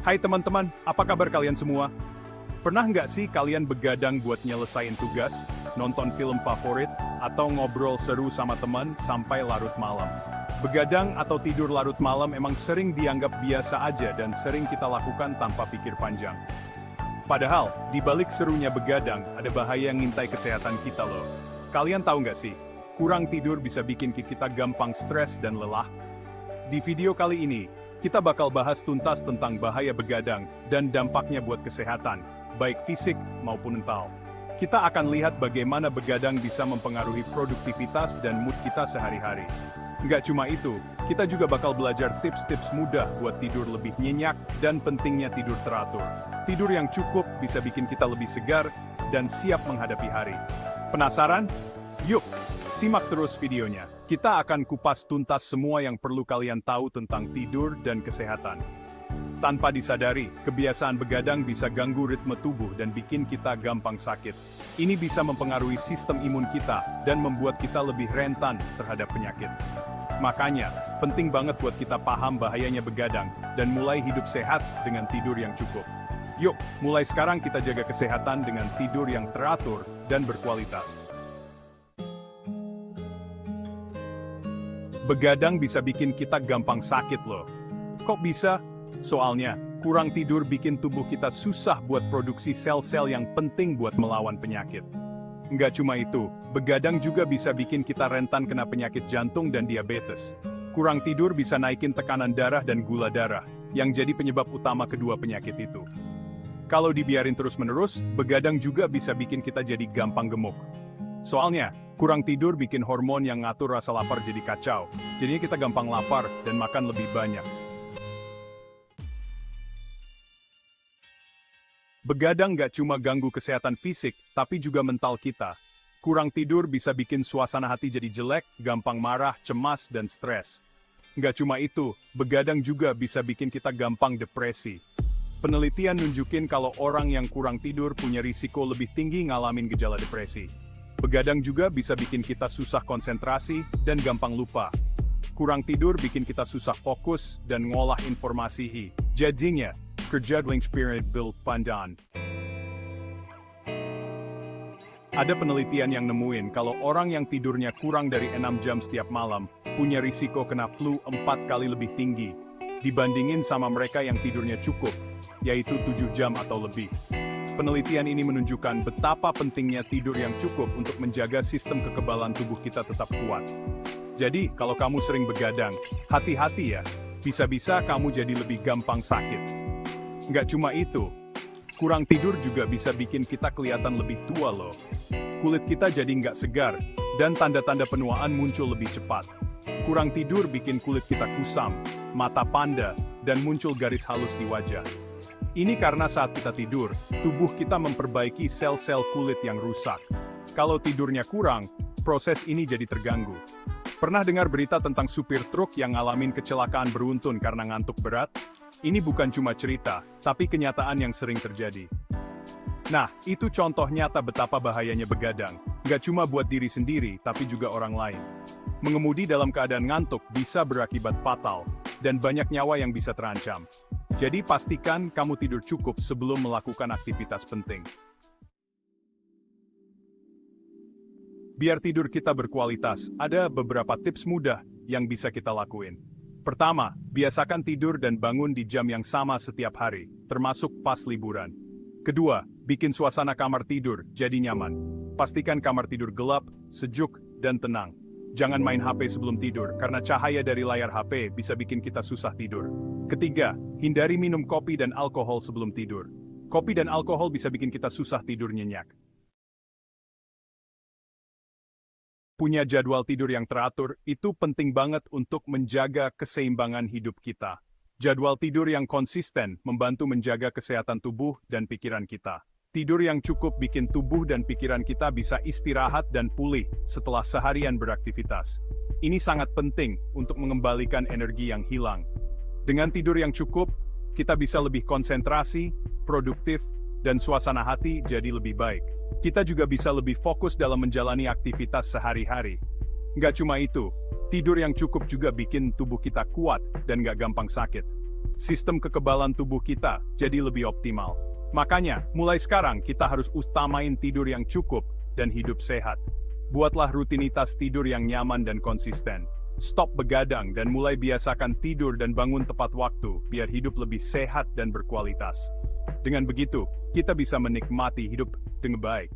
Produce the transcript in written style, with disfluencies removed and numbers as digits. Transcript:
Hai teman-teman, apa kabar kalian semua? Pernah nggak sih kalian begadang buat nyelesain tugas, nonton film favorit, atau ngobrol seru sama teman sampai larut malam? Begadang atau tidur larut malam emang sering dianggap biasa aja dan sering kita lakukan tanpa pikir panjang. Padahal, di balik serunya begadang, ada bahaya yang ngintai kesehatan kita loh. Kalian tahu nggak sih, kurang tidur bisa bikin kita gampang stres dan lelah? Di video kali ini, kita bakal bahas tuntas tentang bahaya begadang dan dampaknya buat kesehatan, baik fisik maupun mental. Kita akan lihat bagaimana begadang bisa mempengaruhi produktivitas dan mood kita sehari-hari. Nggak cuma itu, kita juga bakal belajar tips-tips mudah buat tidur lebih nyenyak dan pentingnya tidur teratur. Tidur yang cukup bisa bikin kita lebih segar dan siap menghadapi hari. Penasaran? Yuk, simak terus videonya. Kita akan kupas tuntas semua yang perlu kalian tahu tentang tidur dan kesehatan. Tanpa disadari, kebiasaan begadang bisa ganggu ritme tubuh dan bikin kita gampang sakit. Ini bisa mempengaruhi sistem imun kita dan membuat kita lebih rentan terhadap penyakit. Makanya, penting banget buat kita paham bahayanya begadang dan mulai hidup sehat dengan tidur yang cukup. Yuk, mulai sekarang kita jaga kesehatan dengan tidur yang teratur dan berkualitas. Begadang bisa bikin kita gampang sakit loh. Kok bisa? Soalnya, kurang tidur bikin tubuh kita susah buat produksi sel-sel yang penting buat melawan penyakit. Nggak cuma itu, begadang juga bisa bikin kita rentan kena penyakit jantung dan diabetes. Kurang tidur bisa naikin tekanan darah dan gula darah, yang jadi penyebab utama kedua penyakit itu. Kalau dibiarin terus-menerus, begadang juga bisa bikin kita jadi gampang gemuk. Soalnya, kurang tidur bikin hormon yang ngatur rasa lapar jadi kacau. Jadinya kita gampang lapar dan makan lebih banyak. Begadang nggak cuma ganggu kesehatan fisik, tapi juga mental kita. Kurang tidur bisa bikin suasana hati jadi jelek, gampang marah, cemas, dan stres. Nggak cuma itu, begadang juga bisa bikin kita gampang depresi. Penelitian nunjukin kalau orang yang kurang tidur punya risiko lebih tinggi ngalamin gejala depresi. Begadang juga bisa bikin kita susah konsentrasi dan gampang lupa. Kurang tidur bikin kita susah fokus dan ngolah informasi. Jadinya, kerjadling spirit build pandan. Ada penelitian yang nemuin kalau orang yang tidurnya kurang dari 6 jam setiap malam, punya risiko kena flu 4 kali lebih tinggi, dibandingin sama mereka yang tidurnya cukup, yaitu 7 jam atau lebih. Penelitian ini menunjukkan betapa pentingnya tidur yang cukup untuk menjaga sistem kekebalan tubuh kita tetap kuat. Jadi, kalau kamu sering begadang, hati-hati ya, bisa-bisa kamu jadi lebih gampang sakit. Nggak cuma itu, kurang tidur juga bisa bikin kita kelihatan lebih tua loh. Kulit kita jadi nggak segar, dan tanda-tanda penuaan muncul lebih cepat. Kurang tidur bikin kulit kita kusam, mata panda, dan muncul garis halus di wajah. Ini karena saat kita tidur, tubuh kita memperbaiki sel-sel kulit yang rusak. Kalau tidurnya kurang, proses ini jadi terganggu. Pernah dengar berita tentang supir truk yang ngalamin kecelakaan beruntun karena ngantuk berat? Ini bukan cuma cerita, tapi kenyataan yang sering terjadi. Nah, itu contoh nyata betapa bahayanya begadang. Nggak cuma buat diri sendiri, tapi juga orang lain. Mengemudi dalam keadaan ngantuk bisa berakibat fatal, dan banyak nyawa yang bisa terancam. Jadi pastikan kamu tidur cukup sebelum melakukan aktivitas penting. Biar tidur kita berkualitas, ada beberapa tips mudah yang bisa kita lakuin. Pertama, biasakan tidur dan bangun di jam yang sama setiap hari, termasuk pas liburan. Kedua, bikin suasana kamar tidur jadi nyaman. Pastikan kamar tidur gelap, sejuk, dan tenang. Jangan main HP sebelum tidur, karena cahaya dari layar HP bisa bikin kita susah tidur. Ketiga, hindari minum kopi dan alkohol sebelum tidur. Kopi dan alkohol bisa bikin kita susah tidur nyenyak. Punya jadwal tidur yang teratur, itu penting banget untuk menjaga keseimbangan hidup kita. Jadwal tidur yang konsisten membantu menjaga kesehatan tubuh dan pikiran kita. Tidur yang cukup bikin tubuh dan pikiran kita bisa istirahat dan pulih setelah seharian beraktivitas. Ini sangat penting untuk mengembalikan energi yang hilang. Dengan tidur yang cukup, kita bisa lebih konsentrasi, produktif, dan suasana hati jadi lebih baik. Kita juga bisa lebih fokus dalam menjalani aktivitas sehari-hari. Nggak cuma itu, tidur yang cukup juga bikin tubuh kita kuat dan nggak gampang sakit. sistem kekebalan tubuh kita jadi lebih optimal. Makanya, mulai sekarang kita harus utamain tidur yang cukup dan hidup sehat. Buatlah rutinitas tidur yang nyaman dan konsisten. Stop begadang dan mulai biasakan tidur dan bangun tepat waktu, biar hidup lebih sehat dan berkualitas. Dengan begitu, kita bisa menikmati hidup dengan baik.